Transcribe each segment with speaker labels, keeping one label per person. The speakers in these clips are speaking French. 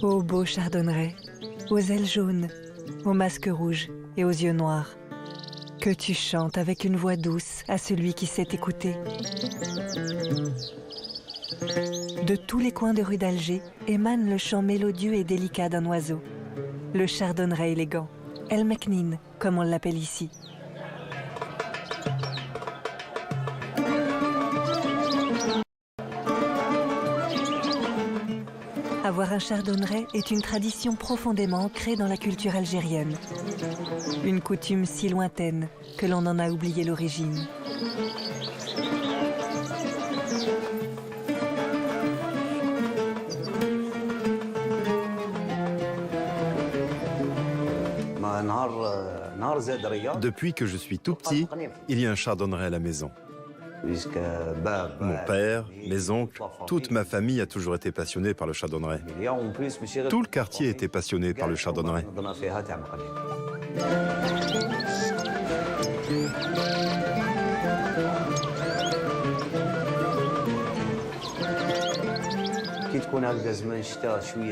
Speaker 1: Ô beau chardonneret, aux ailes jaunes, aux masques rouges et aux yeux noirs, que tu chantes avec une voix douce à celui qui sait écouter. De tous les coins de rue d'Alger émane le chant mélodieux et délicat d'un oiseau, le chardonneret élégant, El Meknine, comme on l'appelle ici. Avoir un chardonneret est une tradition profondément ancrée dans la culture algérienne. Une coutume si lointaine que l'on en a oublié l'origine.
Speaker 2: Depuis que je suis tout petit, il y a un chardonneret à la maison. Mon père, mes oncles, toute ma famille a toujours été passionnée par le chardonneret. Tout le quartier était passionné par le chardonneret.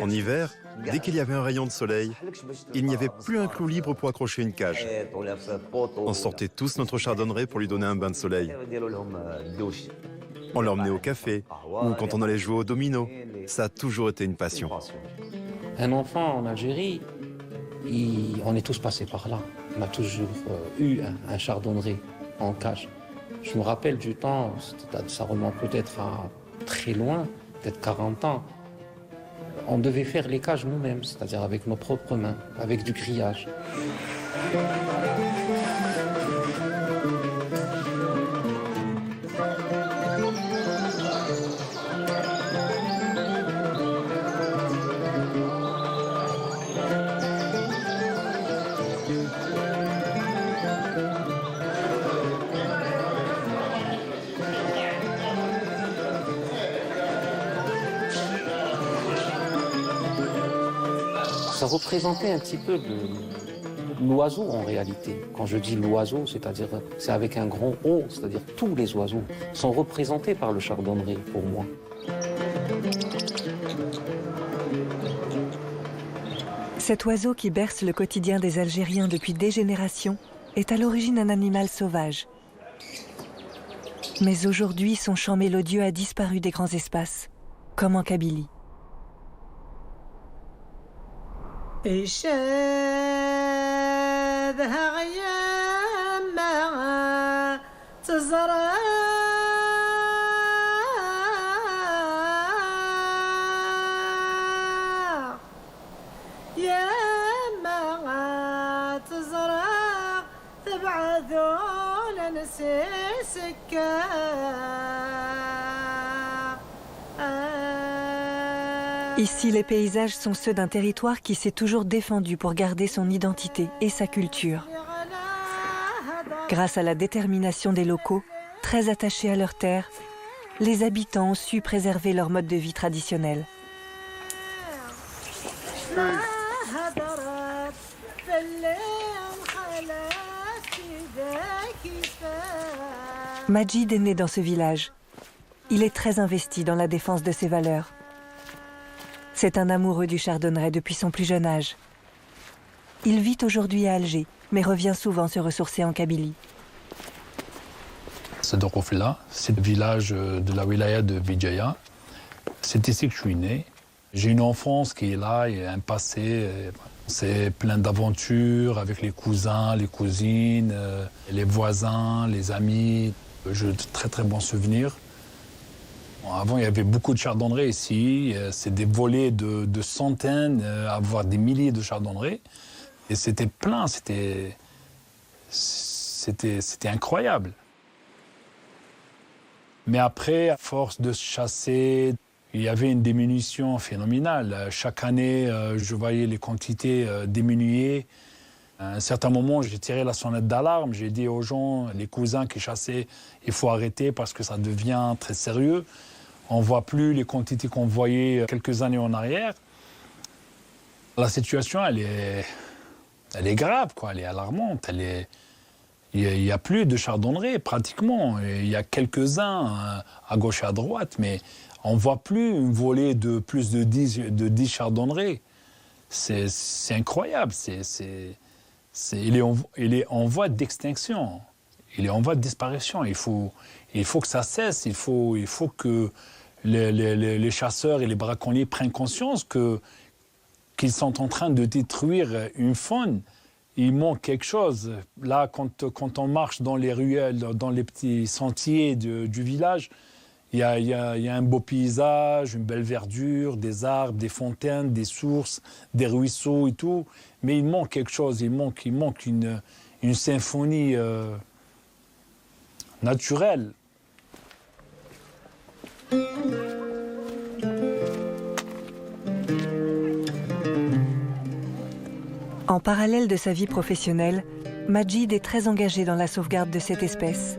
Speaker 2: En hiver, dès qu'il y avait un rayon de soleil, il n'y avait plus un clou libre pour accrocher une cage. On sortait tous notre chardonneret pour lui donner un bain de soleil. On l'emmenait au café ou quand on allait jouer au domino. Ça a toujours été une passion.
Speaker 3: Un enfant en Algérie, on est tous passés par là. On a toujours eu un chardonneret en cage. Je me rappelle du temps, ça remonte peut-être à très loin, peut-être 40 ans. On devait faire les cages nous-mêmes, c'est-à-dire avec nos propres mains, avec du grillage. Ça représentait un petit peu l'oiseau en réalité. Quand je dis l'oiseau, c'est-à-dire c'est avec un grand O, c'est-à-dire tous les oiseaux sont représentés par le chardonneret pour moi.
Speaker 1: Cet oiseau qui berce le quotidien des Algériens depuis des générations est à l'origine un animal sauvage. Mais aujourd'hui, son chant mélodieux a disparu des grands espaces, comme en Kabylie. Ici, les paysages sont ceux d'un territoire qui s'est toujours défendu pour garder son identité et sa culture. Grâce à la détermination des locaux, très attachés à leur terre, les habitants ont su préserver leur mode de vie traditionnel. Majid est né dans ce village. Il est très investi dans la défense de ses valeurs. C'est un amoureux du chardonneret depuis son plus jeune âge. Il vit aujourd'hui à Alger, mais revient souvent se ressourcer en Kabylie.
Speaker 4: Ce Dorofla, c'est le village de la wilaya de Vidjaya. C'est ici que je suis né. J'ai une enfance qui est là, et un passé. C'est plein d'aventures avec les cousins, les cousines, les voisins, les amis. J'ai de très très bons souvenirs. Avant, il y avait beaucoup de chardonnerets ici. C'est des volées de centaines, voire des milliers de chardonnerets. Et c'était plein, c'était incroyable. Mais après, à force de chasser, il y avait une diminution phénoménale. Chaque année, je voyais les quantités diminuer. À un certain moment, j'ai tiré la sonnette d'alarme. J'ai dit aux gens, les cousins qui chassaient, il faut arrêter parce que ça devient très sérieux. On ne voit plus les quantités qu'on voyait quelques années en arrière. La situation, elle elle est grave, quoi, elle est alarmante. Il n'y a plus de chardonneret, pratiquement. Il y a quelques-uns à gauche et à droite, mais on ne voit plus une volée de plus de 10 chardonnerets. C'est incroyable. Il est en voie d'extinction. Il est en voie de disparition. Il faut que ça cesse. Il faut que les chasseurs et les braconniers prennent conscience qu'ils sont en train de détruire une faune. Il manque quelque chose. Là, quand on marche dans les ruelles, dans les petits sentiers du village, il y a un beau paysage, une belle verdure, des arbres, des fontaines, des sources, des ruisseaux et tout. Mais il manque quelque chose. Il manque une symphonie naturelle.
Speaker 1: En parallèle de sa vie professionnelle, Majid est très engagé dans la sauvegarde de cette espèce.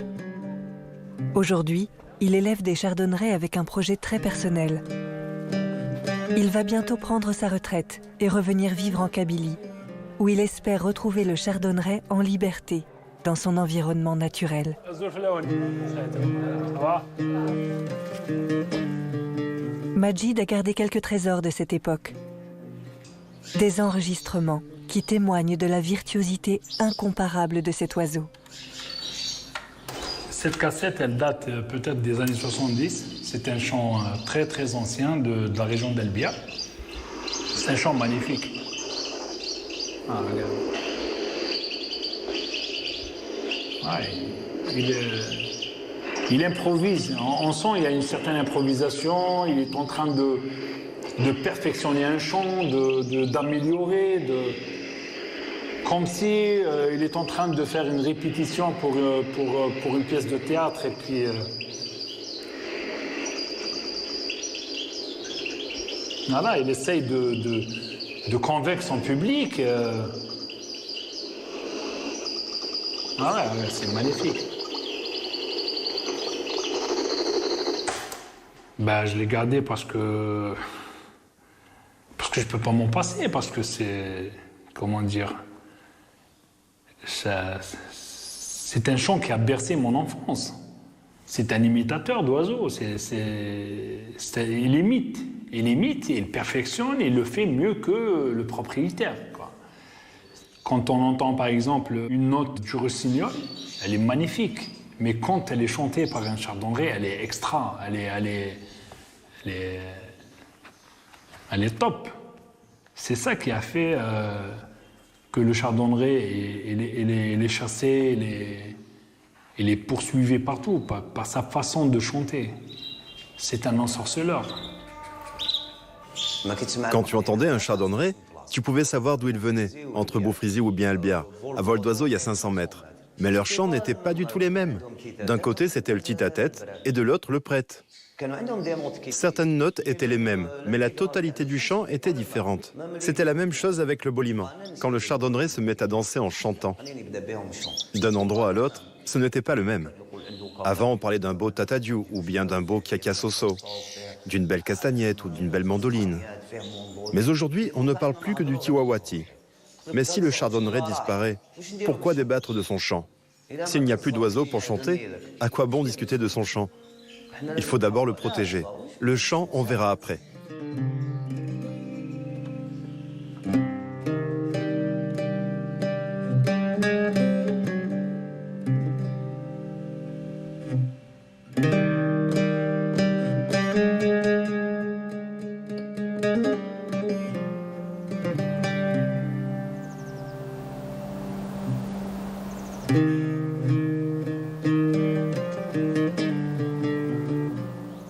Speaker 1: Aujourd'hui, il élève des chardonnerets avec un projet très personnel. Il va bientôt prendre sa retraite et revenir vivre en Kabylie, où il espère retrouver le chardonneret en liberté, dans son environnement naturel. Majid a gardé quelques trésors de cette époque. Des enregistrements qui témoignent de la virtuosité incomparable de cet oiseau.
Speaker 4: Cette cassette, elle date peut-être des années 70. C'est un chant très très ancien de la région d'Elbia. C'est un chant magnifique. Ah, regarde. Ouais, il improvise. On sent qu'il y a une certaine improvisation. Il est en train de perfectionner un chant, d'améliorer, comme si il est en train de faire une répétition pour une pièce de théâtre. Et puis, voilà, il essaye de convaincre son public. Voilà, c'est magnifique. Ben, je l'ai gardé parce que je ne peux pas m'en passer, parce que c'est, comment dire, c'est un chant qui a bercé mon enfance. C'est un imitateur d'oiseaux. Il imite et il perfectionne et il le fait mieux que le propriétaire, quoi. Quand on entend par exemple une note du rossignol, elle est magnifique. Mais quand elle est chantée par un chardonneret, elle est extra, elle est top. C'est ça qui a fait que le chardonneret est chassé, il est poursuivi partout, par sa façon de chanter. C'est un ensorceleur.
Speaker 2: Quand tu entendais un chardonneret, tu pouvais savoir d'où il venait, entre Beaufrisy ou bien Albiar. À vol d'oiseau, il y a 500 mètres. Mais leurs chants n'étaient pas du tout les mêmes. D'un côté, c'était le tite-à-tête, et de l'autre, le prêtre. Certaines notes étaient les mêmes, mais la totalité du chant était différente. C'était la même chose avec le boliment, quand le chardonneret se met à danser en chantant. D'un endroit à l'autre, ce n'était pas le même. Avant, on parlait d'un beau tatadiou, ou bien d'un beau kiakasoso, d'une belle castagnette ou d'une belle mandoline. Mais aujourd'hui, on ne parle plus que du tiwawati. Mais si le chardonneret disparaît, pourquoi débattre de son chant? S'il n'y a plus d'oiseaux pour chanter, à quoi bon discuter de son chant? Il faut d'abord le protéger. Le chant, on verra après.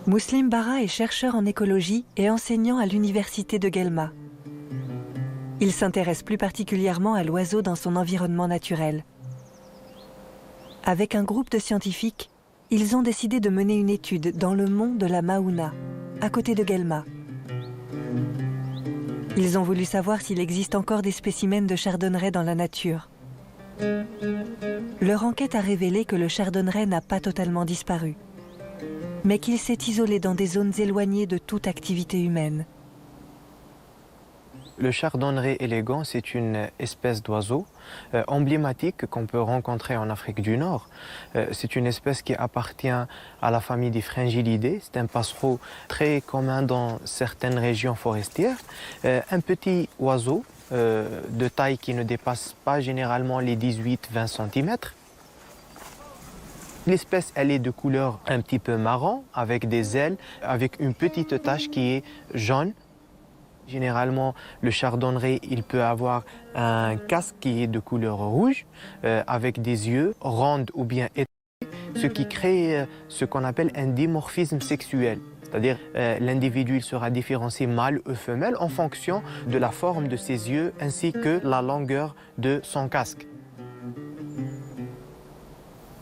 Speaker 1: Mouslim Bara est chercheur en écologie et enseignant à l'université de Guelma. Il s'intéresse plus particulièrement à l'oiseau dans son environnement naturel. Avec un groupe de scientifiques, ils ont décidé de mener une étude dans le mont de la Maouna, à côté de Guelma. Ils ont voulu savoir s'il existe encore des spécimens de chardonneret dans la nature. Leur enquête a révélé que le chardonneret n'a pas totalement disparu, mais qu'il s'est isolé dans des zones éloignées de toute activité humaine.
Speaker 5: Le chardonneret élégant, c'est une espèce d'oiseau emblématique qu'on peut rencontrer en Afrique du Nord. C'est une espèce qui appartient à la famille des Fringillidés. C'est un passereau très commun dans certaines régions forestières. Un petit oiseau de taille qui ne dépasse pas généralement les 18-20 cm. L'espèce, elle est de couleur un petit peu marron, avec des ailes, avec une petite tache qui est jaune. Généralement, le chardonneret, il peut avoir un casque qui est de couleur rouge, avec des yeux ronds ou bien étoilés, ce qui crée ce qu'on appelle un dimorphisme sexuel. C'est-à-dire l'individu il sera différencié mâle ou femelle en fonction de la forme de ses yeux ainsi que la longueur de son casque.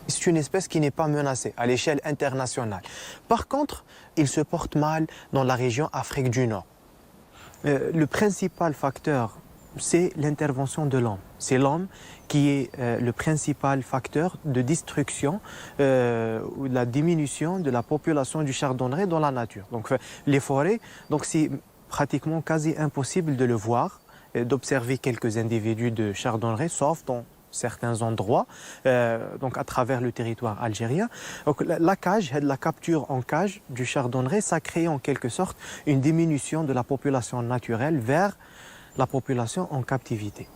Speaker 5: C'est une espèce qui n'est pas menacée à l'échelle internationale. Par contre, il se porte mal dans la région Afrique du Nord. Le principal facteur, c'est l'intervention de l'homme. C'est l'homme qui est le principal facteur de destruction ou de la diminution de la population du chardonneret dans la nature. Donc les forêts, c'est pratiquement quasi impossible de le voir, d'observer quelques individus de chardonneret, sauf dans certains endroits, donc à travers le territoire algérien. Donc la cage, la capture en cage du chardonneret, ça crée en quelque sorte une diminution de la population naturelle vers la population en captivité.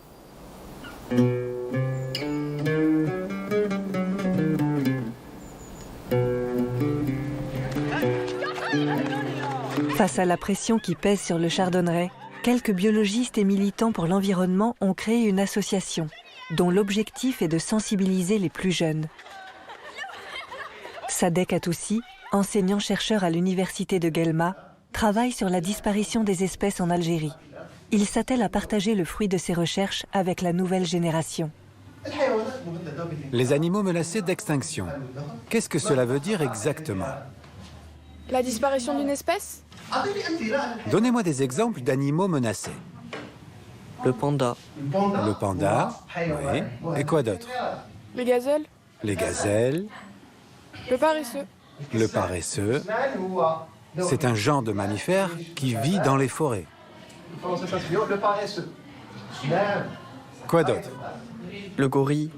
Speaker 1: Face à la pression qui pèse sur le chardonneret, quelques biologistes et militants pour l'environnement ont créé une association dont l'objectif est de sensibiliser les plus jeunes. Sadek Atoussi, enseignant-chercheur à l'université de Guelma, travaille sur la disparition des espèces en Algérie. Il s'attelle à partager le fruit de ses recherches avec la nouvelle génération.
Speaker 6: Les animaux menacés d'extinction. Qu'est-ce que cela veut dire exactement?
Speaker 7: La disparition d'une espèce?
Speaker 6: Donnez-moi des exemples d'animaux menacés.
Speaker 8: Le panda.
Speaker 6: Le panda, oui. Et quoi d'autre?
Speaker 7: Les gazelles?
Speaker 6: Les gazelles,
Speaker 7: Le paresseux?
Speaker 6: le paresseux. C'est un genre de mammifère qui vit dans les forêts. Quoi d'autre?
Speaker 8: Le gorille.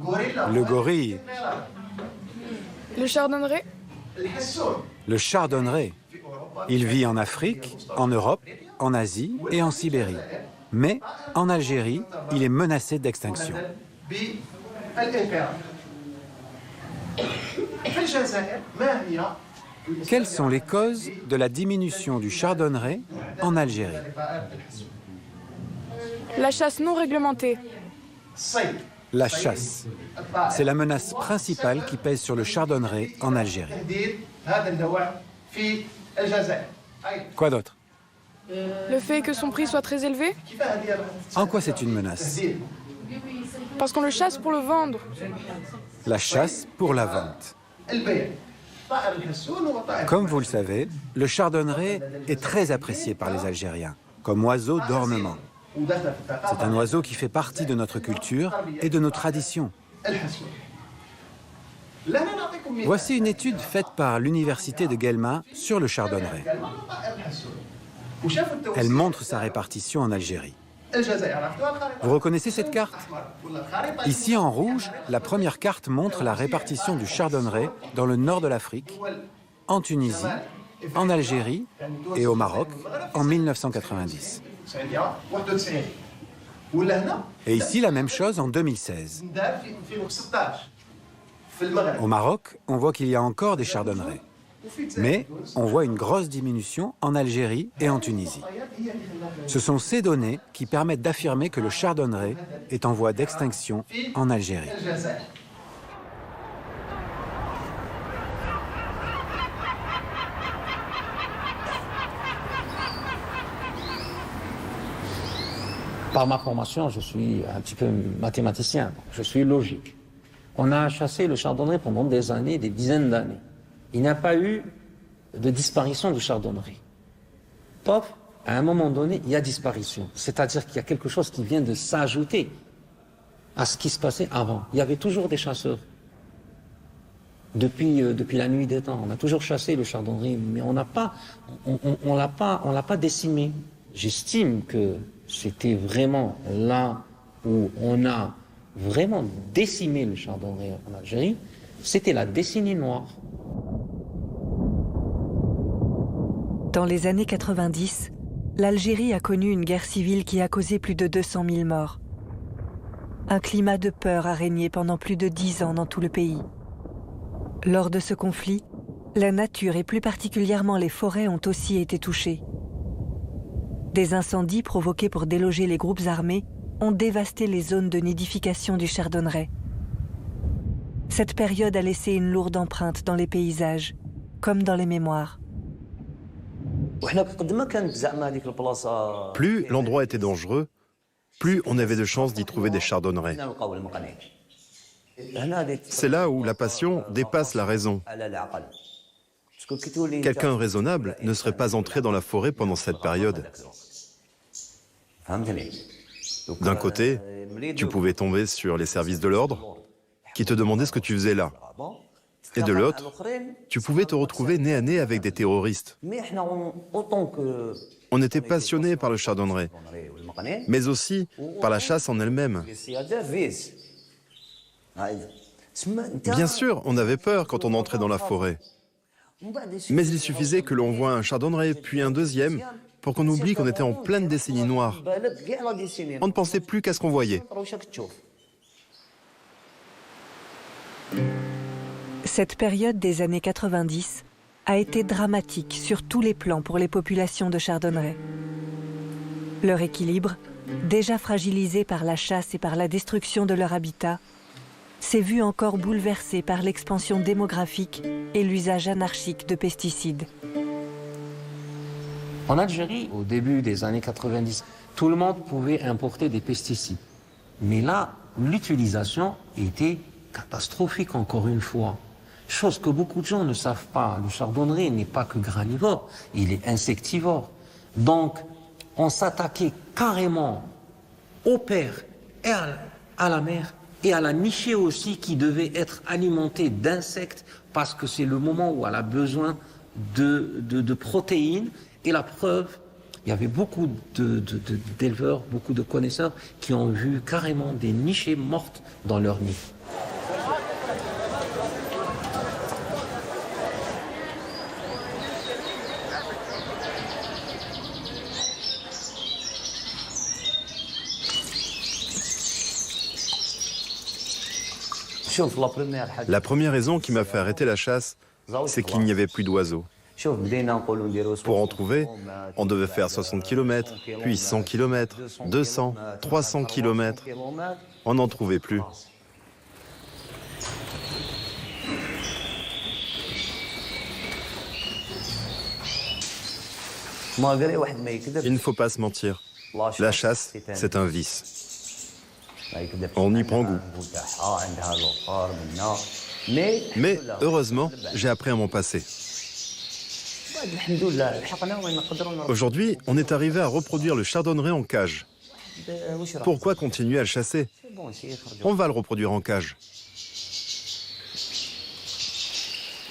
Speaker 6: Le gorille,
Speaker 7: Le chardonneret?
Speaker 6: le chardonneret. Il vit en Afrique, en Europe, en Asie et en Sibérie. Mais en Algérie, il est menacé d'extinction. Quelles sont les causes de la diminution du chardonneret en Algérie?
Speaker 7: La chasse non réglementée.
Speaker 6: La chasse. C'est la menace principale qui pèse sur le chardonneret en Algérie. Quoi d'autre?
Speaker 7: Le fait que son prix soit très élevé?
Speaker 6: En quoi c'est une menace?
Speaker 7: Parce qu'on le chasse pour le vendre.
Speaker 6: La chasse pour la vente. Comme vous le savez, le chardonneret est très apprécié par les Algériens, comme oiseau d'ornement. C'est un oiseau qui fait partie de notre culture et de nos traditions. Voici une étude faite par l'université de Guelma sur le chardonneret. Elle montre sa répartition en Algérie. Vous reconnaissez cette carte? Ici en rouge, la première carte montre la répartition du chardonneret dans le nord de l'Afrique, en Tunisie, en Algérie et au Maroc en 1990. Et ici la même chose en 2016. Au Maroc, on voit qu'il y a encore des chardonnerets. Mais on voit une grosse diminution en Algérie et en Tunisie. Ce sont ces données qui permettent d'affirmer que le chardonneret est en voie d'extinction en Algérie.
Speaker 3: Par ma formation, je suis un petit peu mathématicien, je suis logique. On a chassé le chardonneret pendant des années, des dizaines d'années. Il n'y a pas eu de disparition du chardonneret. Pop, à un moment donné, il y a disparition. C'est-à-dire qu'il y a quelque chose qui vient de s'ajouter à ce qui se passait avant. Il y avait toujours des chasseurs. Depuis la nuit des temps, on a toujours chassé le chardonneret, mais on l'a pas décimé. J'estime que c'était vraiment là où on a vraiment décimé le chardonneret en Algérie, c'était la décennie noire.
Speaker 1: Dans les années 90, l'Algérie a connu une guerre civile qui a causé plus de 200 000 morts. Un climat de peur a régné pendant plus de 10 ans dans tout le pays. Lors de ce conflit, la nature et plus particulièrement les forêts ont aussi été touchées. Des incendies provoqués pour déloger les groupes armés ont dévasté les zones de nidification du chardonneret. Cette période a laissé une lourde empreinte dans les paysages, comme dans les mémoires.
Speaker 2: Plus l'endroit était dangereux, plus on avait de chances d'y trouver des chardonnerets. C'est là où la passion dépasse la raison. Quelqu'un raisonnable ne serait pas entré dans la forêt pendant cette période. D'un côté, tu pouvais tomber sur les services de l'ordre qui te demandaient ce que tu faisais là. Et de l'autre, tu pouvais te retrouver nez à nez avec des terroristes. On était passionnés par le chardonneret, mais aussi par la chasse en elle-même. Bien sûr, on avait peur quand on entrait dans la forêt. Mais il suffisait que l'on voie un chardonneret, puis un deuxième, pour qu'on oublie qu'on était en pleine décennie noire. On ne pensait plus qu'à ce qu'on voyait.
Speaker 1: Cette période des années 90 a été dramatique sur tous les plans pour les populations de chardonneret. Leur équilibre, déjà fragilisé par la chasse et par la destruction de leur habitat, s'est vu encore bouleversé par l'expansion démographique et l'usage anarchique de pesticides.
Speaker 3: En Algérie, au début des années 90, tout le monde pouvait importer des pesticides. Mais là, l'utilisation était catastrophique encore une fois. Chose que beaucoup de gens ne savent pas. Le chardonneret n'est pas que granivore, il est insectivore. Donc, on s'attaquait carrément aux pères et à la mère et à la nichée aussi qui devait être alimentée d'insectes parce que c'est le moment où elle a besoin de protéines. Et la preuve, il y avait beaucoup d'éleveurs, beaucoup de connaisseurs qui ont vu carrément des nichées mortes dans leur nid.
Speaker 2: La première raison qui m'a fait arrêter la chasse, c'est qu'il n'y avait plus d'oiseaux. Pour en trouver, on devait faire 60 km, puis 100 km, 200, 300 km. On n'en trouvait plus. Il ne faut pas se mentir. La chasse, c'est un vice. On y prend goût. Mais heureusement, j'ai appris à m'en passer. Aujourd'hui, on est arrivé à reproduire le chardonneret en cage. Pourquoi continuer à le chasser? On va le reproduire en cage.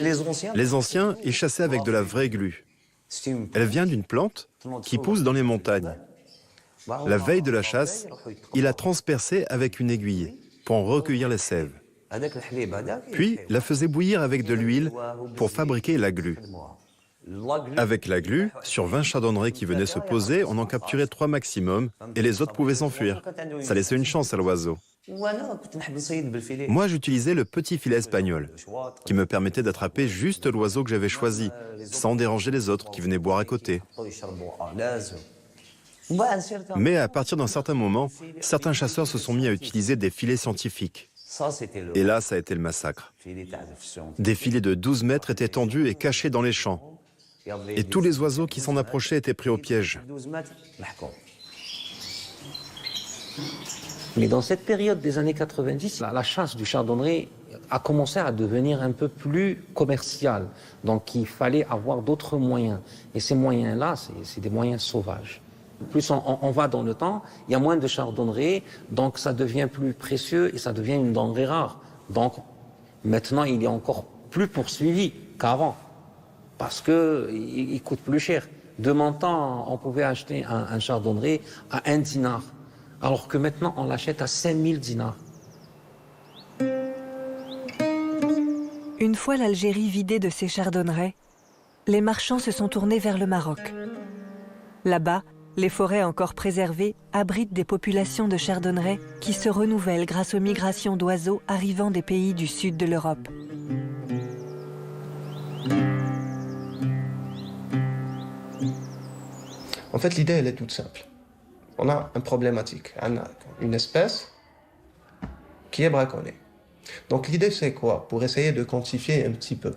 Speaker 2: Les anciens y chassaient avec de la vraie glu. Elle vient d'une plante qui pousse dans les montagnes. La veille de la chasse, il a transpercé avec une aiguille pour en recueillir les sèves. Puis, la faisait bouillir avec de l'huile pour fabriquer la glu. Avec la glu, sur 20 chardonnerets qui venaient se poser, on en capturait 3 maximum et les autres pouvaient s'enfuir. Ça laissait une chance à l'oiseau. Moi, j'utilisais le petit filet espagnol, qui me permettait d'attraper juste l'oiseau que j'avais choisi, sans déranger les autres qui venaient boire à côté. Mais à partir d'un certain moment, certains chasseurs se sont mis à utiliser des filets scientifiques. Et là, ça a été le massacre. Des filets de 12 mètres étaient tendus et cachés dans les champs. Et tous les oiseaux qui s'en approchaient étaient pris au piège.
Speaker 3: Mais dans cette période des années 90, la chasse du chardonneret a commencé à devenir un peu plus commerciale. Donc il fallait avoir d'autres moyens. Et ces moyens-là, c'est des moyens sauvages. Plus on va dans le temps, il y a moins de chardonneret, donc ça devient plus précieux et ça devient une denrée rare. Donc maintenant, il est encore plus poursuivi qu'avant, parce qu'il coûte plus cher. De mon temps, on pouvait acheter un chardonneret à 1 dinar, alors que maintenant, on l'achète à 5000 dinars.
Speaker 1: Une fois l'Algérie vidée de ses chardonnerets, les marchands se sont tournés vers le Maroc. Là-bas, les forêts encore préservées abritent des populations de chardonnerets qui se renouvellent grâce aux migrations d'oiseaux arrivant des pays du sud de l'Europe.
Speaker 9: En fait, l'idée, elle est toute simple. On a une problématique, une espèce qui est braconnée. Donc l'idée, c'est quoi? Pour essayer de quantifier un petit peu.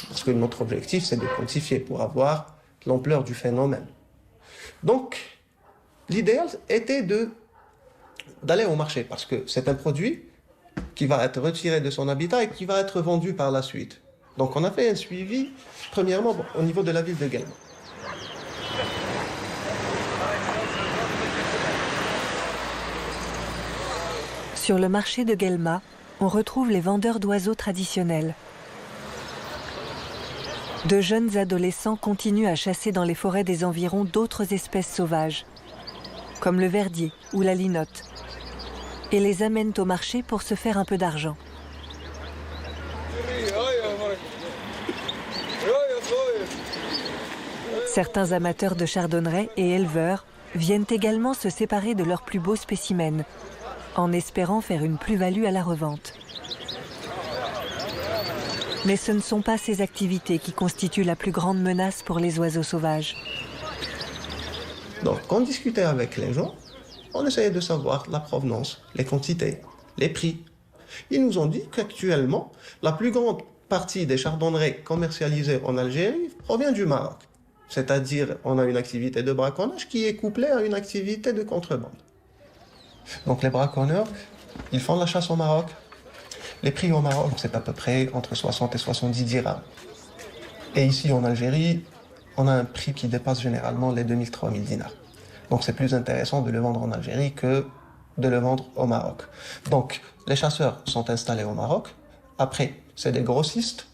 Speaker 9: Parce que notre objectif, c'est de quantifier pour avoir l'ampleur du phénomène. Donc, l'idéal était d'aller au marché, parce que c'est un produit qui va être retiré de son habitat et qui va être vendu par la suite. Donc on a fait un suivi, premièrement, au niveau de la ville de Guelma.
Speaker 1: Sur le marché de Guelma, on retrouve les vendeurs d'oiseaux traditionnels. De jeunes adolescents continuent à chasser dans les forêts des environs d'autres espèces sauvages, comme le verdier ou la linotte, et les amènent au marché pour se faire un peu d'argent. Certains amateurs de chardonneret et éleveurs viennent également se séparer de leurs plus beaux spécimens, en espérant faire une plus-value à la revente. Mais ce ne sont pas ces activités qui constituent la plus grande menace pour les oiseaux sauvages.
Speaker 9: Donc, quand on discutait avec les gens, on essayait de savoir la provenance, les quantités, les prix. Ils nous ont dit qu'actuellement, la plus grande partie des chardonnerets commercialisés en Algérie provient du Maroc. C'est-à-dire, on a une activité de braconnage qui est couplée à une activité de contrebande. Donc, les braconneurs, ils font la chasse au Maroc. Les prix au Maroc, c'est à peu près entre 60 et 70 dirhams. Et ici, en Algérie, on a un prix qui dépasse généralement les 2000-3000 dinars. Donc c'est plus intéressant de le vendre en Algérie que de le vendre au Maroc. Donc les chasseurs sont installés au Maroc. Après, c'est des grossistes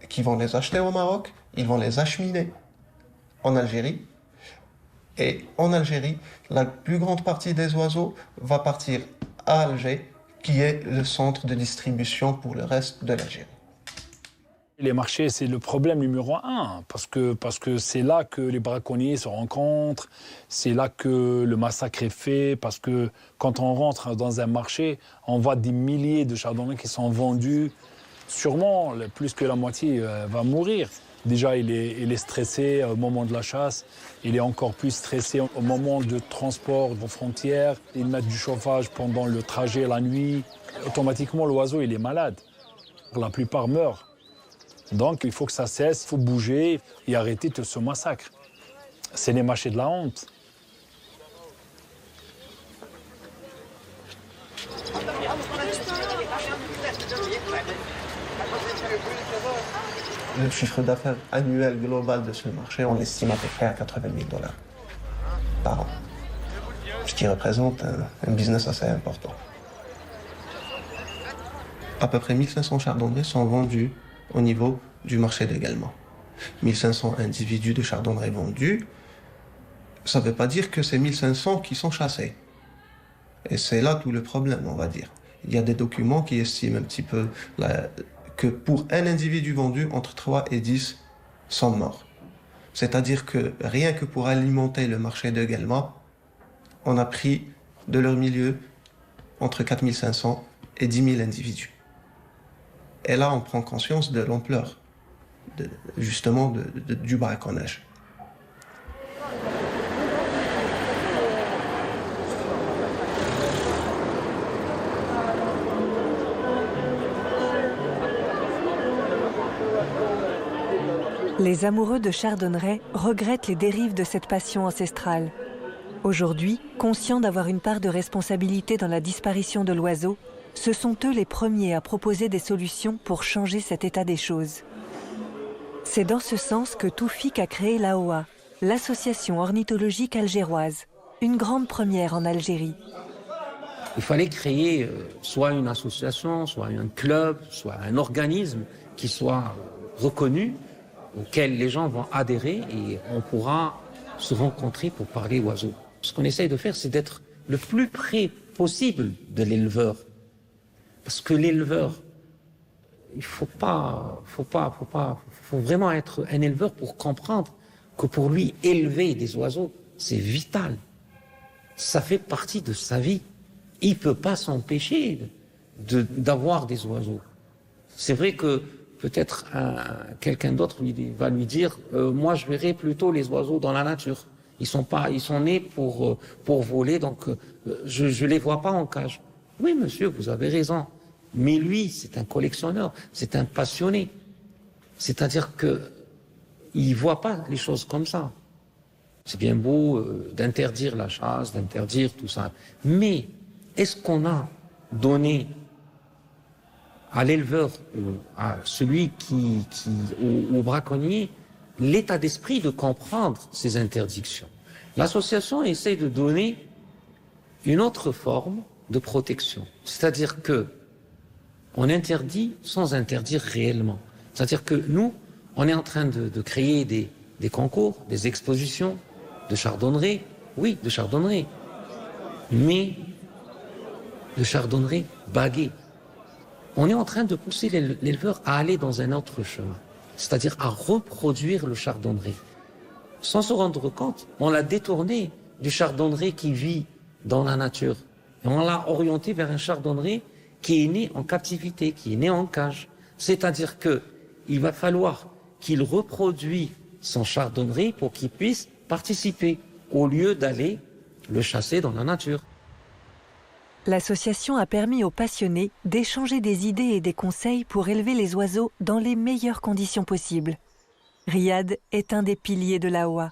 Speaker 9: qui vont les acheter au Maroc. Ils vont les acheminer en Algérie. Et en Algérie, la plus grande partie des oiseaux va partir à Alger, qui est le centre de distribution pour le reste de l'Algérie.
Speaker 4: Les marchés, c'est le problème numéro 1, parce que c'est là que les braconniers se rencontrent, c'est là que le massacre est fait, parce que quand on rentre dans un marché, on voit des milliers de chardonnerets qui sont vendus. Sûrement, plus que la moitié va mourir. Déjà, il est stressé au moment de la chasse, il est encore plus stressé au moment de transport aux frontières. Ils mettent du chauffage pendant le trajet la nuit. Automatiquement, l'oiseau, il est malade. La plupart meurent. Donc, il faut que ça cesse, il faut bouger et arrêter tout ce massacre. C'est les marchés de la honte.
Speaker 9: Le chiffre d'affaires annuel global de ce marché, on estime à peu près à 80 000 $ par an. Ce qui représente un business assez important. À peu près 1500 chardonnerets sont vendus au niveau du marché d'également. 1500 individus de chardonnerets vendus, ça ne veut pas dire que c'est 1500 qui sont chassés. Et c'est là tout le problème, on va dire. Il y a des documents qui estiment un petit peu que pour un individu vendu, entre 3 et 10 sont morts. C'est-à-dire que rien que pour alimenter le marché de Guelma, on a pris de leur milieu entre 4500 et 10 000 individus. Et là, on prend conscience de l'ampleur, justement, du braconnage.
Speaker 1: Les amoureux de chardonneret regrettent les dérives de cette passion ancestrale. Aujourd'hui, conscients d'avoir une part de responsabilité dans la disparition de l'oiseau, ce sont eux les premiers à proposer des solutions pour changer cet état des choses. C'est dans ce sens que Toufik a créé l'AOA, l'association ornithologique algéroise, une grande première en Algérie.
Speaker 3: Il fallait créer soit une association, soit un club, soit un organisme qui soit reconnu auquel les gens vont adhérer et on pourra se rencontrer pour parler oiseaux. Ce qu'on essaye de faire, c'est d'être le plus près possible de l'éleveur. Parce que l'éleveur, il faut vraiment être un éleveur pour comprendre que pour lui, élever des oiseaux, c'est vital. Ça fait partie de sa vie. Il ne peut pas s'empêcher d'avoir des oiseaux. C'est vrai que peut-être quelqu'un d'autre va lui dire moi je verrai plutôt les oiseaux dans la nature. Ils sont nés pour voler, donc je les vois pas en cage. Oui monsieur, vous avez raison. Mais lui, c'est un collectionneur, c'est un passionné. C'est-à-dire que il voit pas les choses comme ça. C'est bien beau d'interdire la chasse, d'interdire tout ça. Mais est-ce qu'on a donné à l'éleveur, à celui au braconnier, l'état d'esprit de comprendre ces interdictions? L'association essaie de donner une autre forme de protection. C'est-à-dire que on interdit sans interdire réellement. C'est-à-dire que nous, on est en train de créer des concours, des expositions de chardonneret, oui, de chardonneret, mais de chardonneret bagué. On est en train de pousser l'éleveur à aller dans un autre chemin, c'est-à-dire à reproduire le chardonneret. Sans se rendre compte, on l'a détourné du chardonneret qui vit dans la nature. Et on l'a orienté vers un chardonneret qui est né en captivité, qui est né en cage. C'est-à-dire qu'il va falloir qu'il reproduise son chardonneret pour qu'il puisse participer, au lieu d'aller le chasser dans la nature.
Speaker 1: L'association a permis aux passionnés d'échanger des idées et des conseils pour élever les oiseaux dans les meilleures conditions possibles. Riyad est un des piliers de l'AOA.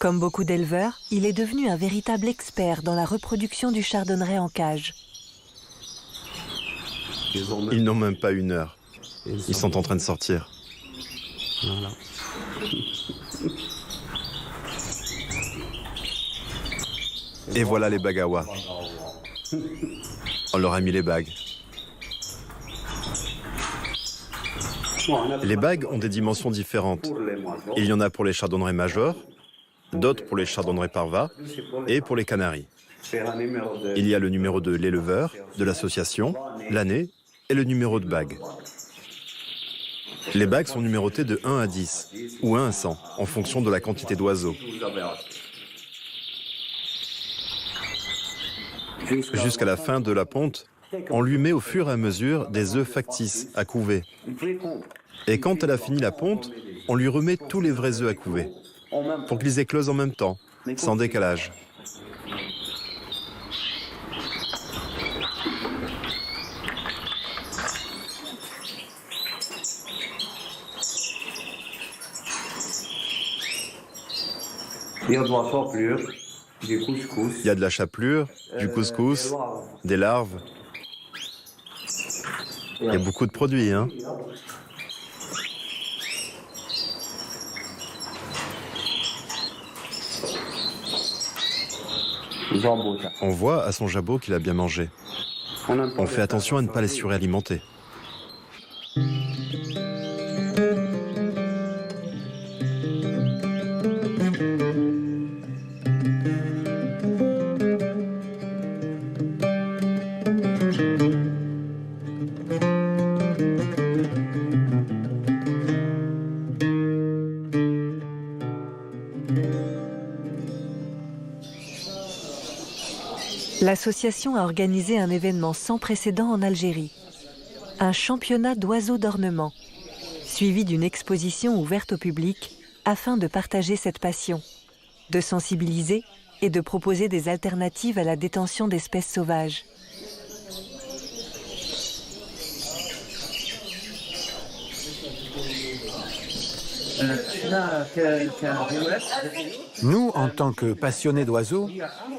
Speaker 1: Comme beaucoup d'éleveurs, il est devenu un véritable expert dans la reproduction du chardonneret en cage.
Speaker 2: Ils n'ont même pas 1 heure. Ils sont en train de sortir.
Speaker 9: Voilà.
Speaker 2: Et voilà les bagawas. On leur a mis les bagues. Les bagues ont des dimensions différentes. Il y en a pour les chardonnerets majeurs, d'autres pour les chardonnerets parva et pour les canaris. Il y a le numéro de l'éleveur, de l'association, l'année et le numéro de bague. Les bagues sont numérotées de 1 à 10 ou 1 à 100 en fonction de la quantité d'oiseaux. Jusqu'à la fin de la ponte, on lui met au fur et à mesure des œufs factices à couver. Et quand elle a fini la ponte, on lui remet tous les vrais œufs à couver, pour qu'ils éclosent en même temps, sans décalage.
Speaker 10: Il y a de la chapelure, du couscous.
Speaker 2: Il y a de la chapelure, du couscous, des larves. Il y a beaucoup de produits, hein. On voit à son jabot qu'il a bien mangé. On fait attention à ne pas les suralimenter.
Speaker 1: L'association a organisé un événement sans précédent en Algérie. Un championnat d'oiseaux d'ornement, suivi d'une exposition ouverte au public afin de partager cette passion, de sensibiliser et de proposer des alternatives à la détention d'espèces sauvages.
Speaker 6: Nous, en tant que passionnés d'oiseaux,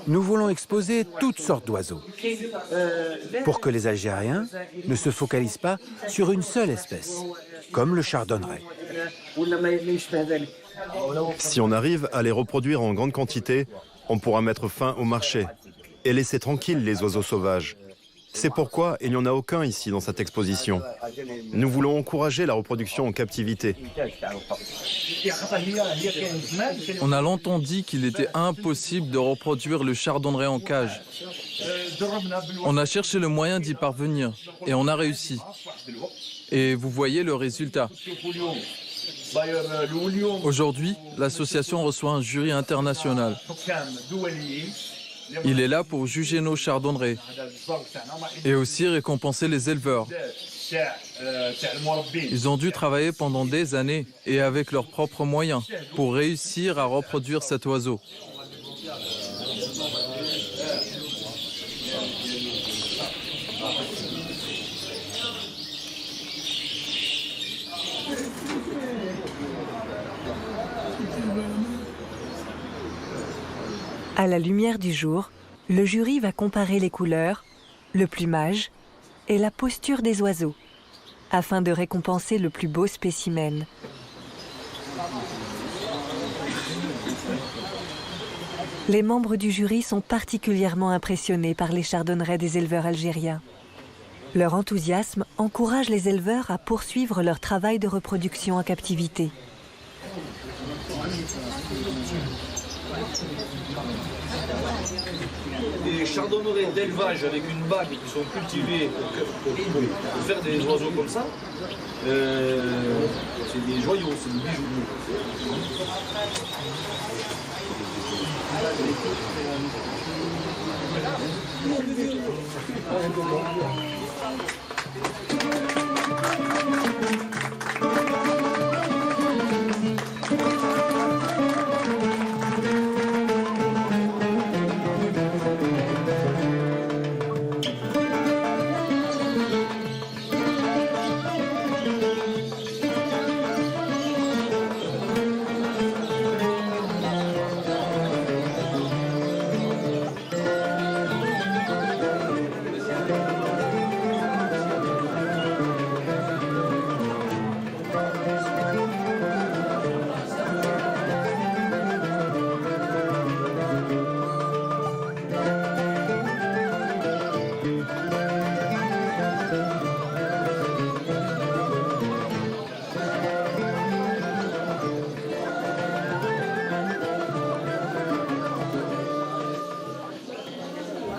Speaker 6: nous voulons exposer toutes sortes d'oiseaux pour que les Algériens ne se focalisent pas sur une seule espèce, comme le chardonneret.
Speaker 2: Si on arrive à les reproduire en grande quantité, on pourra mettre fin au marché et laisser tranquilles les oiseaux sauvages. C'est pourquoi il n'y en a aucun ici dans cette exposition. Nous voulons encourager la reproduction en captivité.
Speaker 11: On a longtemps dit qu'il était impossible de reproduire le chardonneret en cage. On a cherché le moyen d'y parvenir et on a réussi. Et vous voyez le résultat. Aujourd'hui, l'association reçoit un jury international. Il est là pour juger nos chardonnerets et aussi récompenser les éleveurs. Ils ont dû travailler pendant des années et avec leurs propres moyens pour réussir à reproduire cet oiseau.
Speaker 1: À la lumière du jour, le jury va comparer les couleurs, le plumage et la posture des oiseaux, afin de récompenser le plus beau spécimen. Les membres du jury sont particulièrement impressionnés par les chardonnerets des éleveurs algériens. Leur enthousiasme encourage les éleveurs à poursuivre leur travail de reproduction en captivité.
Speaker 12: Des chardonnerets d'élevage avec une bague qui sont cultivés pour faire des oiseaux comme ça, c'est des joyaux, c'est des bijoux.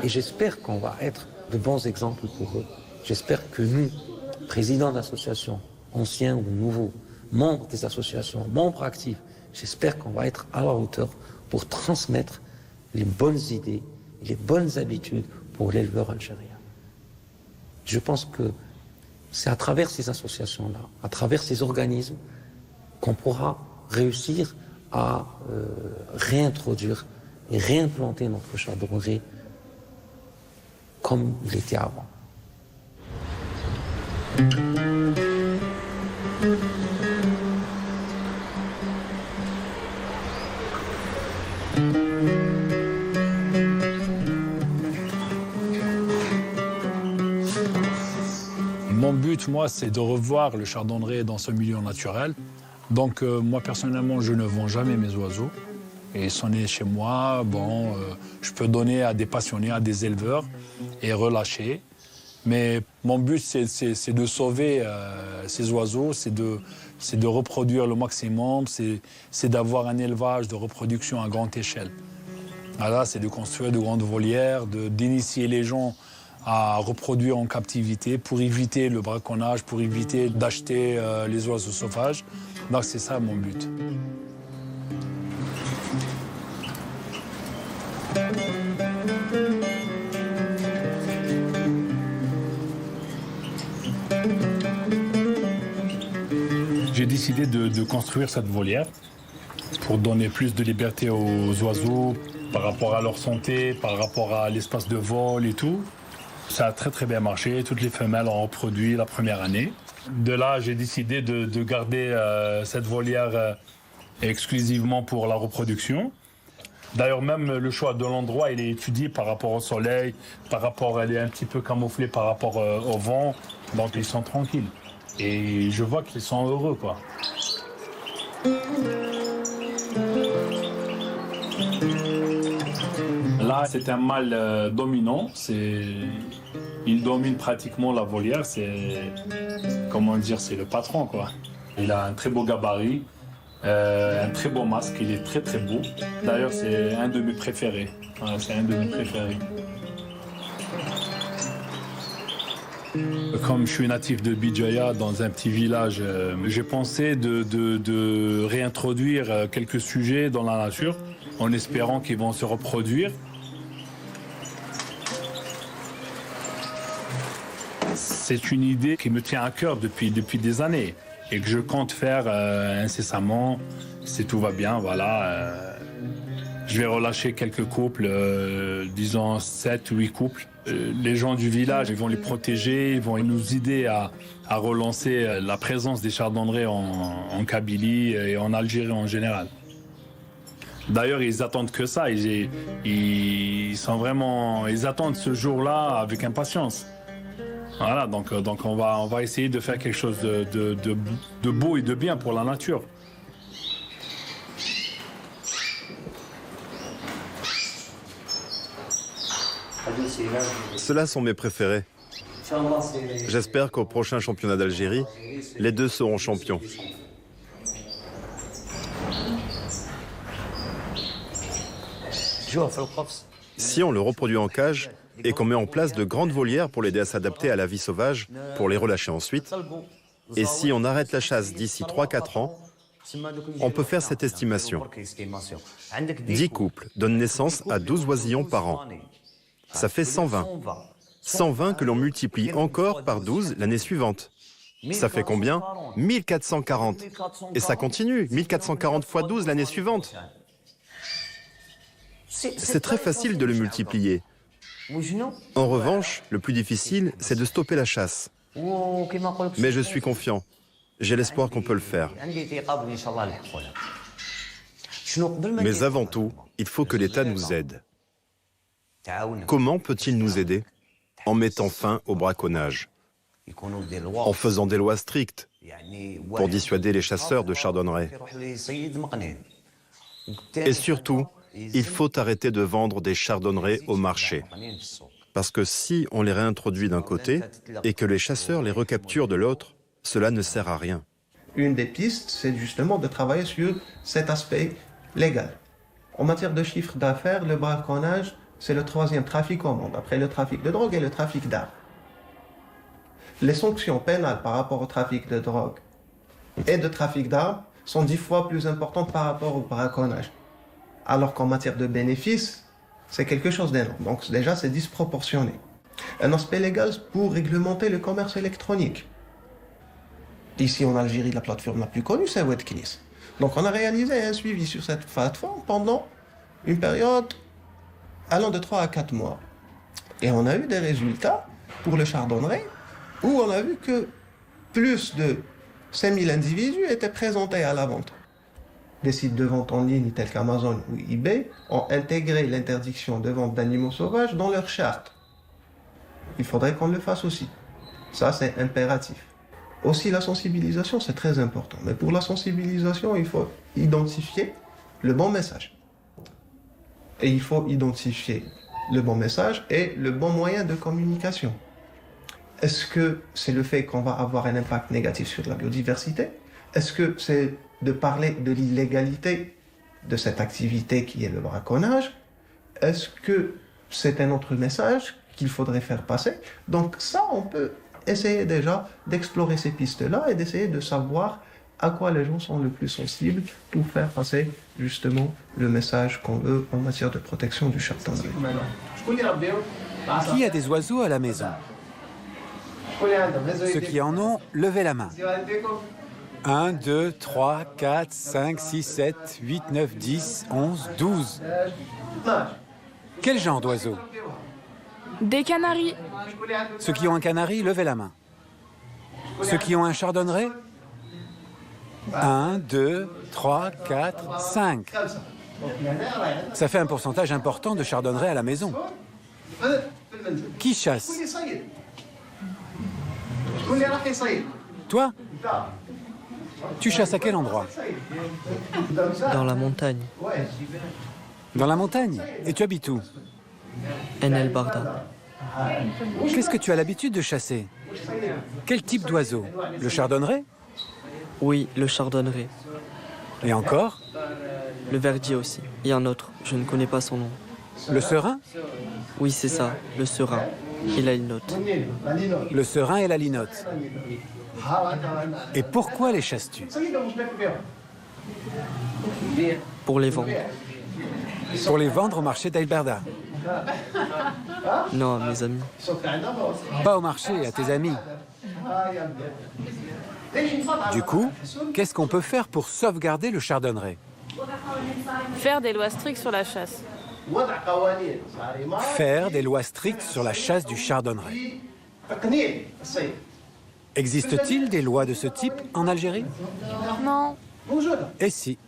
Speaker 3: Et j'espère qu'on va être de bons exemples pour eux. J'espère que nous, présidents d'associations, anciens ou nouveaux, membres des associations, membres actifs, j'espère qu'on va être à la hauteur pour transmettre les bonnes idées, les bonnes habitudes pour l'éleveur algérien. Je pense que c'est à travers ces associations-là, à travers ces organismes, qu'on pourra réussir à réintroduire et réimplanter notre chardonneret comme il était avant.
Speaker 4: Mon but, moi, c'est de revoir le chardonneret dans ce milieu naturel. Donc, moi, personnellement, je ne vends jamais mes oiseaux. Et ils sont nés chez moi, je peux donner à des passionnés, à des éleveurs et relâcher. Mais mon but, c'est de sauver ces oiseaux, c'est de reproduire le maximum, c'est d'avoir un élevage de reproduction à grande échelle. Voilà, c'est de construire de grandes volières, d'initier les gens à reproduire en captivité pour éviter le braconnage, pour éviter d'acheter les oiseaux sauvages. Donc c'est ça mon but. J'ai décidé de construire cette volière pour donner plus de liberté aux oiseaux par rapport à leur santé, par rapport à l'espace de vol et tout. Ça a très très bien marché, toutes les femelles ont reproduit la première année. De là, j'ai décidé de garder cette volière exclusivement pour la reproduction. D'ailleurs, même le choix de l'endroit, il est étudié par rapport au soleil, elle est un petit peu camouflée par rapport au vent, donc ils sont tranquilles. Et je vois qu'ils sont heureux, quoi. Là, Là, c'est un mâle dominant. Il domine pratiquement la volière. Comment dire, c'est le patron, quoi. Il a un très beau gabarit, un très beau masque. Il est très très beau. D'ailleurs, c'est un de mes préférés. Voilà, c'est un de mes préférés. Comme je suis natif de Bijaya, dans un petit village, j'ai pensé de réintroduire quelques sujets dans la nature, en espérant qu'ils vont se reproduire. C'est une idée qui me tient à cœur depuis des années et que je compte faire incessamment, si tout va bien, voilà. Je vais relâcher quelques couples, disons 7 ou 8 couples. Les gens du village, ils vont les protéger, ils vont nous aider à relancer la présence des chardonnerets en Kabylie et en Algérie en général. D'ailleurs, ils attendent que ça. Ils attendent ce jour-là avec impatience. Voilà, donc on va essayer de faire quelque chose de beau et de bien pour la nature.
Speaker 2: Ceux-là sont mes préférés. J'espère qu'au prochain championnat d'Algérie, les deux seront champions. Si on le reproduit en cage et qu'on met en place de grandes volières pour l'aider à s'adapter à la vie sauvage, pour les relâcher ensuite, et si on arrête la chasse d'ici 3-4 ans, on peut faire cette estimation. 10 couples donnent naissance à 12 oisillons par an. Ça fait 120. 120 que l'on multiplie encore par 12 l'année suivante. Ça fait combien? 1440. Et ça continue, 1440 fois 12 l'année suivante. C'est très facile de le multiplier. En revanche, le plus difficile, c'est de stopper la chasse. Mais je suis confiant. J'ai l'espoir qu'on peut le faire. Mais avant tout, il faut que l'État nous aide. Comment peut-il nous aider? En mettant fin au braconnage, en faisant des lois strictes pour dissuader les chasseurs de chardonneret. Et surtout, il faut arrêter de vendre des chardonnerets au marché. Parce que si on les réintroduit d'un côté et que les chasseurs les recapturent de l'autre, cela ne sert à rien.
Speaker 9: Une des pistes, c'est justement de travailler sur cet aspect légal. En matière de chiffre d'affaires, le braconnage, c'est le 3e trafic au monde, après le trafic de drogue et le trafic d'armes. Les sanctions pénales par rapport au trafic de drogue et de trafic d'armes sont 10 fois plus importantes par rapport au braconnage. Alors qu'en matière de bénéfices, c'est quelque chose d'énorme. Donc déjà, c'est disproportionné. Un aspect légal pour réglementer le commerce électronique. Ici en Algérie, la plateforme la plus connue, c'est Wedkinis. Donc on a réalisé un suivi sur cette plateforme pendant une période allant de 3 à 4 mois. Et on a eu des résultats pour le chardonneret où on a vu que plus de 5000 individus étaient présentés à la vente. Des sites de vente en ligne tels qu'Amazon ou eBay ont intégré l'interdiction de vente d'animaux sauvages dans leur charte. Il faudrait qu'on le fasse aussi. Ça, c'est impératif. Aussi, la sensibilisation, c'est très important. Mais pour la sensibilisation, il faut identifier le bon message. Et il faut identifier le bon message et le bon moyen de communication. Est-ce que c'est le fait qu'on va avoir un impact négatif sur la biodiversité? Est-ce que c'est de parler de l'illégalité de cette activité qui est le braconnage? Est-ce que c'est un autre message qu'il faudrait faire passer? Donc ça, on peut essayer déjà d'explorer ces pistes-là et d'essayer de savoir à quoi les gens sont le plus sensibles pour faire passer justement le message qu'on veut en matière de protection du chardonneret.
Speaker 6: Qui a des oiseaux à la maison? Ceux qui en ont, levez la main. 1, 2, 3, 4, 5, 6, 7, 8, 9, 10, 11, 12. Quel genre d'oiseaux?
Speaker 7: Des canaris.
Speaker 6: Ceux qui ont un canari, levez la main. Ceux qui ont un chardonneret? 1, 2, 3, 4, 5. Ça fait un pourcentage important de chardonneret à la maison. Qui chasse? Toi? Tu chasses à quel endroit?
Speaker 8: Dans la montagne.
Speaker 6: Dans la montagne? Et tu habites où?
Speaker 8: Enel Barda.
Speaker 6: Qu'est-ce que tu as l'habitude de chasser? Quel type d'oiseau? Le chardonneret?
Speaker 8: Oui, le chardonneret.
Speaker 6: Et encore?
Speaker 8: Le verdier aussi. Et un autre, je ne connais pas son nom.
Speaker 6: Le serin?
Speaker 8: Oui, c'est ça, le serin. Et la linotte.
Speaker 6: Le serin et la linotte. Et pourquoi les chasses-tu?
Speaker 8: Pour les vendre.
Speaker 6: Pour les vendre au marché d'Aïberda?
Speaker 8: Non, à mes amis.
Speaker 6: Pas au marché, à tes amis. Du coup, qu'est-ce qu'on peut faire pour sauvegarder le chardonneret?
Speaker 7: Faire des lois strictes sur la chasse.
Speaker 6: Faire des lois strictes sur la chasse du chardonneret. Existe-t-il des lois de ce type en Algérie?
Speaker 7: Non.
Speaker 6: Et si?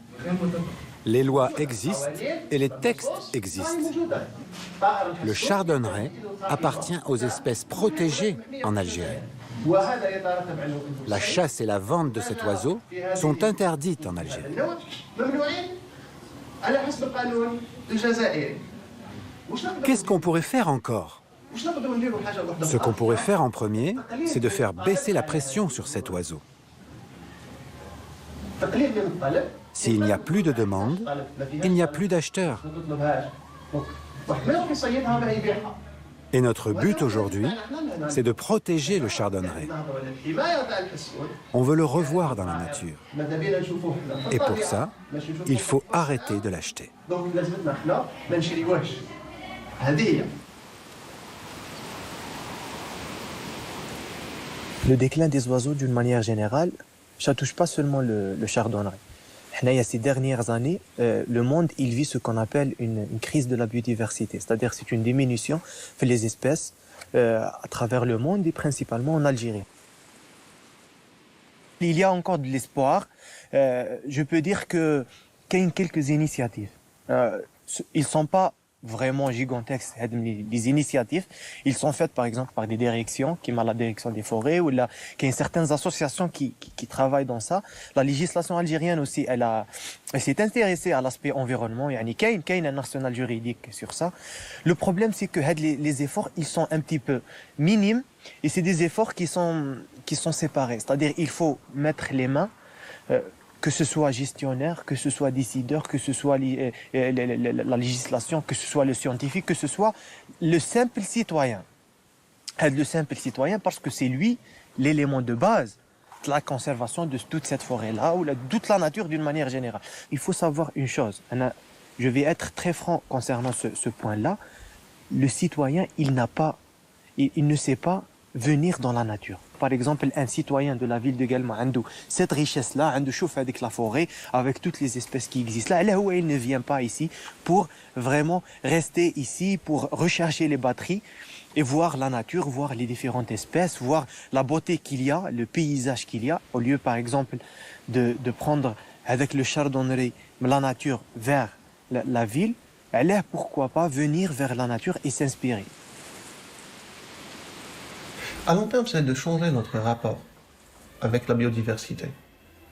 Speaker 6: Les lois existent et les textes existent. Le chardonneret appartient aux espèces protégées en Algérie. La chasse et la vente de cet oiseau sont interdites en Algérie. Qu'est-ce qu'on pourrait faire encore? Ce qu'on pourrait faire en premier, c'est de faire baisser la pression sur cet oiseau. S'il n'y a plus de demande, il n'y a plus d'acheteurs. Et notre but aujourd'hui, c'est de protéger le chardonneret. On veut le revoir dans la nature. Et pour ça, il faut arrêter de l'acheter.
Speaker 5: Le déclin des oiseaux, d'une manière générale, ça ne touche pas seulement le chardonneret. Il y a ces dernières années, le monde il vit ce qu'on appelle une crise de la biodiversité, c'est-à-dire c'est une diminution des espèces à travers le monde et principalement en Algérie. Il y a encore de l'espoir. Je peux dire qu'il y a quelques initiatives. Ils ne sont pas vraiment gigantesques, les initiatives. Ils sont faites par exemple par des directions, qui ont la direction des forêts, ou là, qui a certaines associations qui travaillent dans ça. La législation algérienne aussi, elle s'est intéressée à l'aspect environnement. Il y a un arsenal juridique sur ça. Le problème, c'est que les efforts, ils sont un petit peu minimes, et c'est des efforts qui sont séparés. C'est-à-dire, il faut mettre les mains, que ce soit gestionnaire, que ce soit décideur, que ce soit la législation, que ce soit le scientifique, que ce soit le simple citoyen. Le simple citoyen parce que c'est lui l'élément de base de la conservation de toute cette forêt-là ou de toute la nature d'une manière générale. Il faut savoir une chose, je vais être très franc concernant ce point-là, le citoyen, il ne sait pas venir dans la nature. Par exemple, un citoyen de la ville de Guelma, cette richesse-là, avec la forêt, avec toutes les espèces qui existent là, il ne vient pas ici pour vraiment rester ici, pour rechercher les batteries et voir la nature, voir les différentes espèces, voir la beauté qu'il y a, le paysage qu'il y a, au lieu par exemple de prendre avec le chardonneret la nature vers la ville, pourquoi pas venir vers la nature et s'inspirer.
Speaker 9: À long terme, c'est de changer notre rapport avec la biodiversité.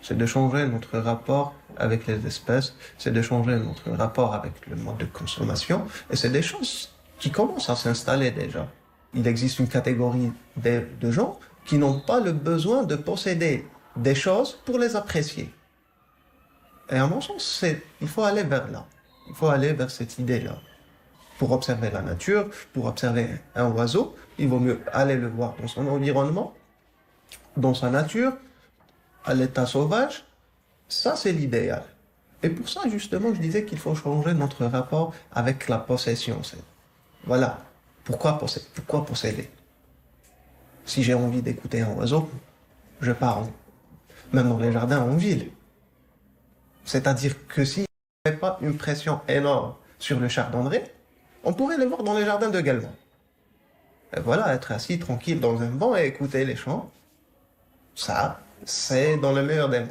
Speaker 9: C'est de changer notre rapport avec les espèces, c'est de changer notre rapport avec le mode de consommation, et c'est des choses qui commencent à s'installer déjà. Il existe une catégorie de gens qui n'ont pas le besoin de posséder des choses pour les apprécier. Et à mon sens, il faut aller vers là. Il faut aller vers cette idée-là. Pour observer la nature, pour observer un oiseau, il vaut mieux aller le voir dans son environnement, dans sa nature, à l'état sauvage. Ça, c'est l'idéal. Et pour ça, justement, je disais qu'il faut changer notre rapport avec la possession. Voilà. Pourquoi posséder? Si j'ai envie d'écouter un oiseau, je pars, même dans les jardins en ville. C'est-à-dire que s'il n'y avait pas une pression énorme sur le chardonneret, on pourrait les voir dans les jardins de Guelma. Et voilà, être assis tranquille dans un banc et écouter les chants, ça, c'est dans le meilleur des mondes.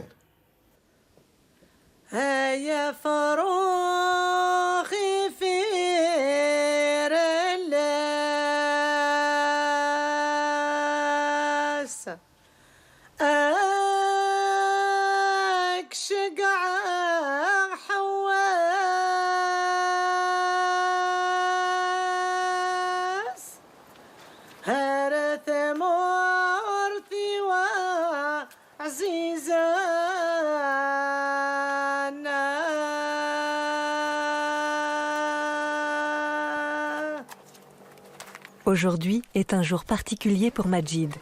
Speaker 1: Aujourd'hui est un jour particulier pour Majid.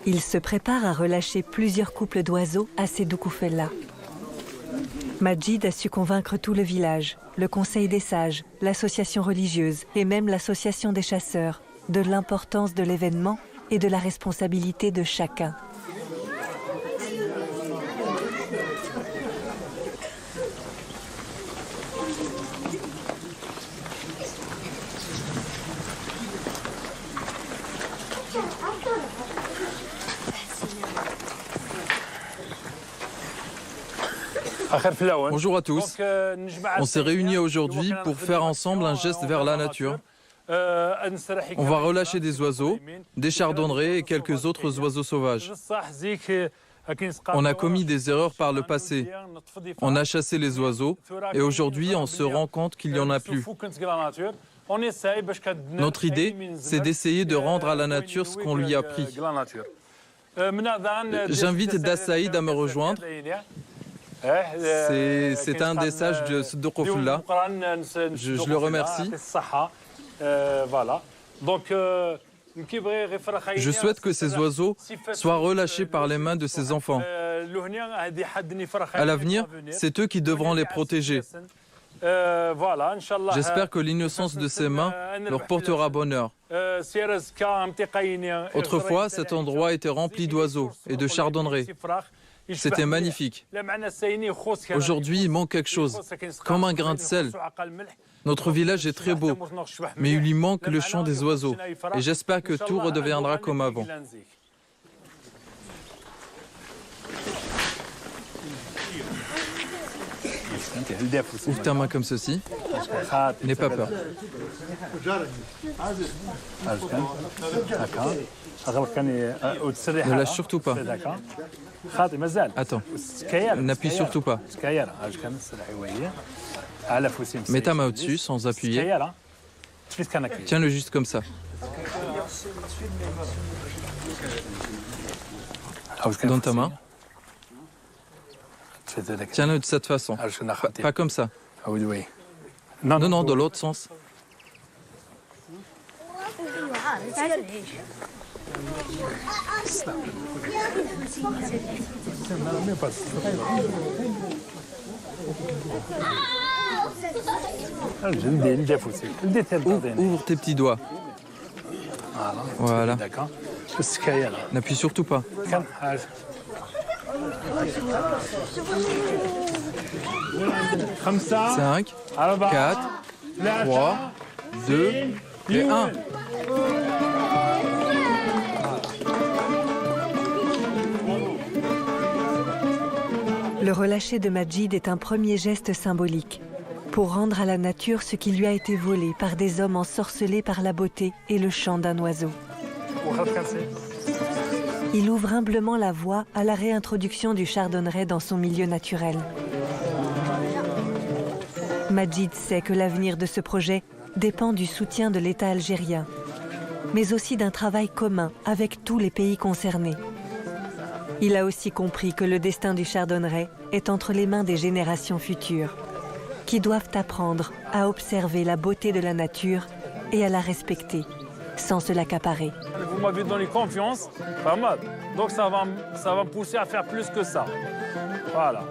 Speaker 1: Il se prépare à relâcher plusieurs couples d'oiseaux à Sédoukoufella. Majid a su convaincre tout le village, le conseil des sages, l'association religieuse et même l'association des chasseurs de l'importance de l'événement et de la responsabilité de chacun.
Speaker 11: Bonjour à tous. On s'est réunis aujourd'hui pour faire ensemble un geste vers la nature. On va relâcher des oiseaux, des chardonnerets et quelques autres oiseaux sauvages. On a commis des erreurs par le passé. On a chassé les oiseaux et aujourd'hui on se rend compte qu'il n'y en a plus. Notre idée, c'est d'essayer de rendre à la nature ce qu'on lui a pris. J'invite Dassaïd à me rejoindre. C'est un des sages de Sédoukoufella. Je le remercie. Je souhaite que ces oiseaux soient relâchés par les mains de ces enfants. À l'avenir, c'est eux qui devront les protéger. J'espère que l'innocence de ces mains leur portera bonheur. Autrefois, cet endroit était rempli d'oiseaux et de chardonnerets. C'était magnifique. Aujourd'hui, il manque quelque chose, comme un grain de sel. Notre village est très beau, mais il lui manque le chant des oiseaux. Et j'espère que tout redeviendra comme avant. Ouvre ta main comme ceci. N'aie pas peur. Ne lâche surtout pas. Attends, n'appuie surtout pas. Mets ta main au-dessus sans appuyer. Tiens-le juste comme ça. Donne ta main. Tiens-le de cette façon. Pas comme ça. Non, non, dans l'autre sens. Ouvre tes petits doigts. Voilà. N'appuie surtout pas. 5, 4, 3, 2 et 1.
Speaker 1: Le relâcher de Majid est un premier geste symbolique pour rendre à la nature ce qui lui a été volé par des hommes ensorcelés par la beauté et le chant d'un oiseau. Il ouvre humblement la voie à la réintroduction du chardonneret dans son milieu naturel. Majid sait que l'avenir de ce projet dépend du soutien de l'État algérien, mais aussi d'un travail commun avec tous les pays concernés. Il a aussi compris que le destin du chardonneret est entre les mains des générations futures, qui doivent apprendre à observer la beauté de la nature et à la respecter, sans se l'accaparer.
Speaker 12: Vous m'avez donné confiance, pas mal. Donc ça va me pousser à faire plus que ça. Voilà.